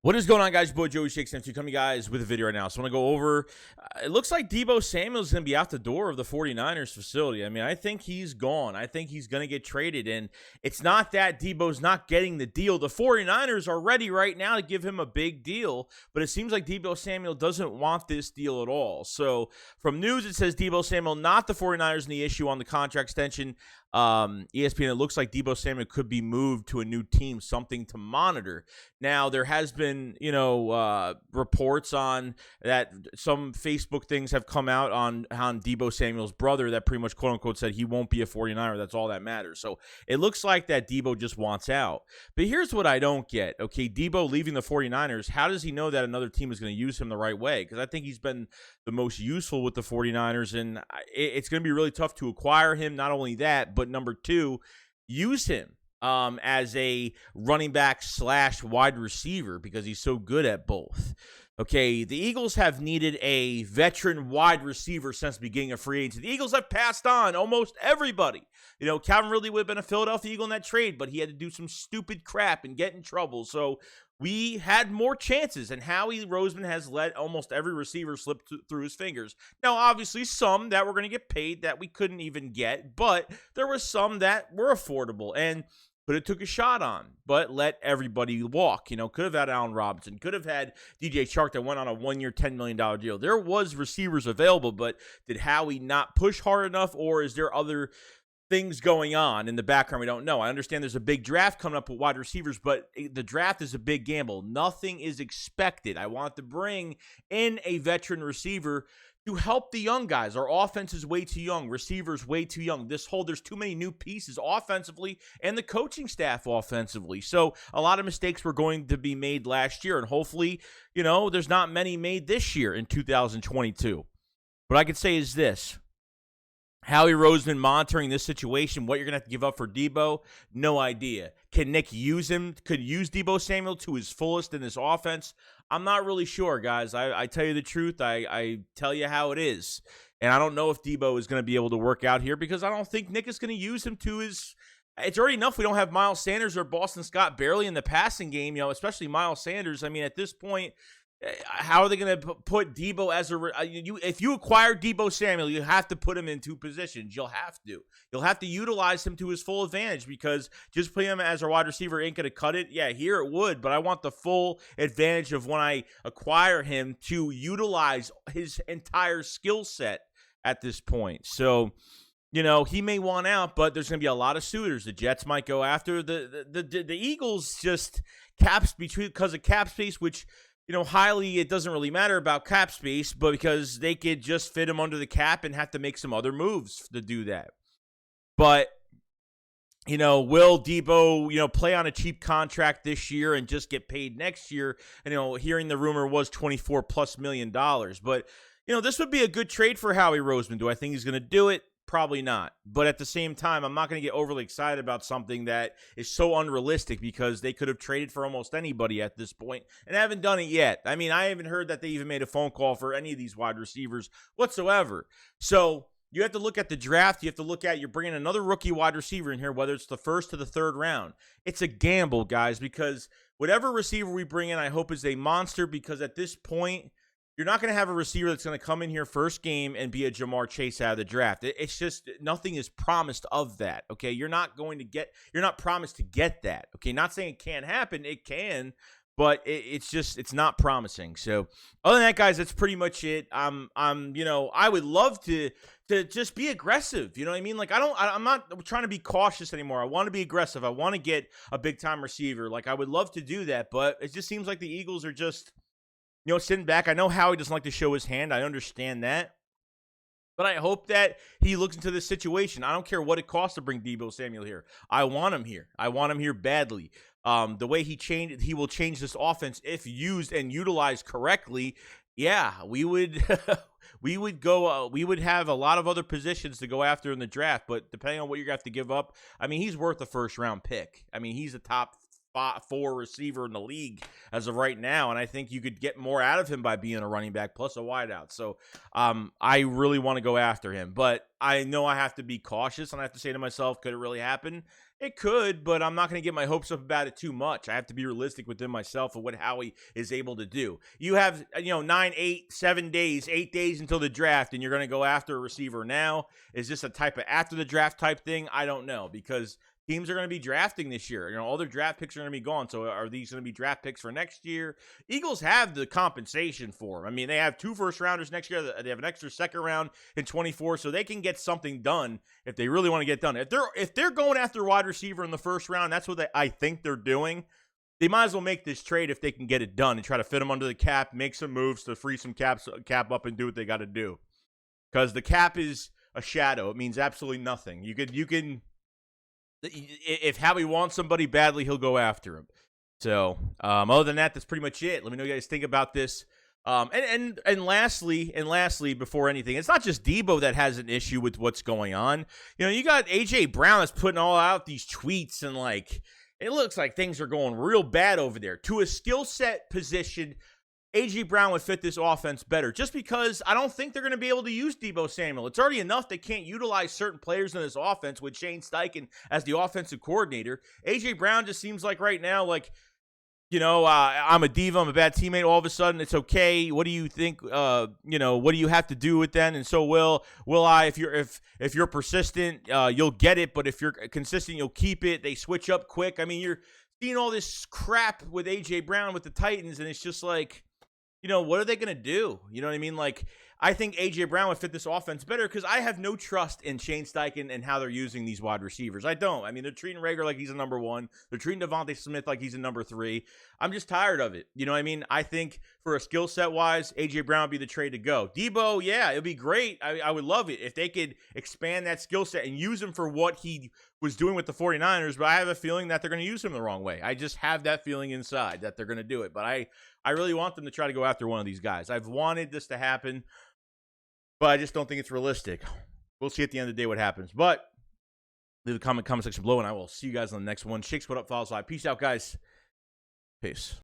What is going on, guys? Your boy Joey SHAKESQUAD coming, guys, with a video right now. So I want to go over, it looks like Deebo Samuel is going to be out the door of the 49ers facility. I mean, I think he's gone. I think he's going to get traded, and it's not that Deebo's not getting the deal. The 49ers are ready right now to give him a big deal, but it seems like Deebo Samuel doesn't want this deal at all. So from news, it says Deebo Samuel, not the 49ers in the issue on the contract extension. ESPN, it looks like Deebo Samuel could be moved to a new team, something to monitor. Now, there has been, reports on that some Facebook things have come out on Deebo Samuel's brother that pretty much, quote unquote, said he won't be a 49er. That's all that matters. So it looks like that Deebo just wants out. But here's what I don't get. Okay, Deebo leaving the 49ers, how does he know that another team is going to use him the right way? Because I think he's been the most useful with the 49ers, and it's going to be really tough to acquire him. Not only that, but number two, use him as a running back / wide receiver because he's so good at both. Okay, the Eagles have needed a veteran wide receiver since the beginning of free agency. The Eagles have passed on almost everybody. Calvin Ridley would have been a Philadelphia Eagle in that trade, but he had to do some stupid crap and get in trouble. So we had more chances, and Howie Roseman has let almost every receiver slip through his fingers. Now, obviously, some that were going to get paid that we couldn't even get, but there were some that were affordable and could have took a shot on, but let everybody walk. Could have had Allen Robinson, could have had DJ Chark that went on a 1-year, $10 million deal. There was receivers available, but did Howie not push hard enough, or is there other things going on in the background we don't know? I understand there's a big draft coming up with wide receivers, but the draft is a big gamble. Nothing is expected. I want to bring in a veteran receiver to help the young guys. Our offense is way too young. Receivers way too young. There's too many new pieces offensively and the coaching staff offensively. So a lot of mistakes were going to be made last year, and hopefully, there's not many made this year in 2022. What I could say is this. Howie Roseman monitoring this situation, what you're going to have to give up for Deebo, no idea. Can Nick use him? Could use Deebo Samuel to his fullest in this offense? I'm not really sure, guys. I tell you the truth. I tell you how it is. And I don't know if Deebo is going to be able to work out here because I don't think Nick is going to use him to his... It's already enough we don't have Miles Sanders or Boston Scott barely in the passing game, especially Miles Sanders. I mean, at this point, how are they going to put Deebo as if you acquire Deebo Samuel, you have to put him in two positions. You'll have to utilize him to his full advantage because just putting him as a wide receiver ain't going to cut it. Yeah, here it would, but I want the full advantage of when I acquire him to utilize his entire skill set at this point. So, he may want out, but there's going to be a lot of suitors. The Jets might go after the Eagles, just caps because of cap space, which highly, it doesn't really matter about cap space, but because they could just fit him under the cap and have to make some other moves to do that. But, will Deebo, play on a cheap contract this year and just get paid next year? And, hearing the rumor was $24+ million. But, this would be a good trade for Howie Roseman. Do I think he's going to do it? Probably not. But at the same time, I'm not going to get overly excited about something that is so unrealistic because they could have traded for almost anybody at this point and haven't done it yet. I mean, I haven't heard that they even made a phone call for any of these wide receivers whatsoever. So you have to look at the draft. You have to look at, you're bringing another rookie wide receiver in here, whether it's the first or the third round. It's a gamble, guys, because whatever receiver we bring in, I hope is a monster, because at this point, you're not going to have a receiver that's going to come in here first game and be a Jamar Chase out of the draft. It's just nothing is promised of that, okay? You're not promised to get that, okay? Not saying it can't happen. It can, but it's not promising. So other than that, guys, that's pretty much it. I would love to just be aggressive. You know what I mean? Like, I'm not trying to be cautious anymore. I want to be aggressive. I want to get a big-time receiver. Like, I would love to do that, but it just seems like the Eagles are just... sitting back. I know Howie doesn't like to show his hand. I understand that. But I hope that he looks into this situation. I don't care what it costs to bring Deebo Samuel here. I want him here. I want him here badly. The way he will change this offense if used and utilized correctly. Yeah, we would we would have a lot of other positions to go after in the draft, but depending on what you're going to have to give up, I mean, he's worth a first-round pick. I mean, he's a top 4 receiver in the league as of right now, and I think you could get more out of him by being a running back plus a wideout. So I really want to go after him, but I know I have to be cautious, and I have to say to myself, could it really happen? It could, but I'm not going to get my hopes up about it too much. I have to be realistic within myself of what Howie is able to do. You have 9, 8, 7 days, 8 days until the draft, and you're going to go after a receiver now. Is this a type of after the draft type thing? I don't know, because teams are going to be drafting this year. All their draft picks are going to be gone. So are these going to be draft picks for next year? Eagles have the compensation for them. I mean, they have 2 first-rounders next year. They have an extra second round in 24, so they can get something done if they really want to get done. If they're going after wide receiver in the first round, that's what I think they're doing. They might as well make this trade if they can get it done and try to fit them under the cap, make some moves to free some cap up and do what they got to do. Because the cap is a shadow. It means absolutely nothing. You can. If Howie wants somebody badly, he'll go after him. So, other than that, that's pretty much it. Let me know what you guys think about this. And lastly, before anything, it's not just Deebo that has an issue with what's going on. You got AJ Brown that's putting all out these tweets, and it looks like things are going real bad over there. To a skill set position, A.J. Brown would fit this offense better, just because I don't think they're going to be able to use Deebo Samuel. It's already enough they can't utilize certain players in this offense with Shane Steichen as the offensive coordinator. A.J. Brown just seems like right now, I'm a diva, I'm a bad teammate. All of a sudden, it's okay. What do you think? What do you have to do with that? And so will I? If you're persistent, you'll get it. But if you're consistent, you'll keep it. They switch up quick. I mean, you're seeing all this crap with A.J. Brown with the Titans, and it's just like, what are they going to do? You know what I mean? I think A.J. Brown would fit this offense better because I have no trust in Shane Steichen and how they're using these wide receivers. I don't. I mean, they're treating Rager like he's a number 1. They're treating Devontae Smith like he's a number 3. I'm just tired of it. You know what I mean? I think for a skill set wise, A.J. Brown would be the trade to go. Deebo, yeah, it would be great. I would love it if they could expand that skill set and use him for what he was doing with the 49ers, but I have a feeling that they're going to use him the wrong way. I just have that feeling inside that they're going to do it, but I really want them to try to go after one of these guys. I've wanted this to happen, but I just don't think it's realistic. We'll see at the end of the day what happens. But leave a comment section below, and I will see you guys on the next one. SHAKESQUAD up, follows live. Peace out, guys. Peace.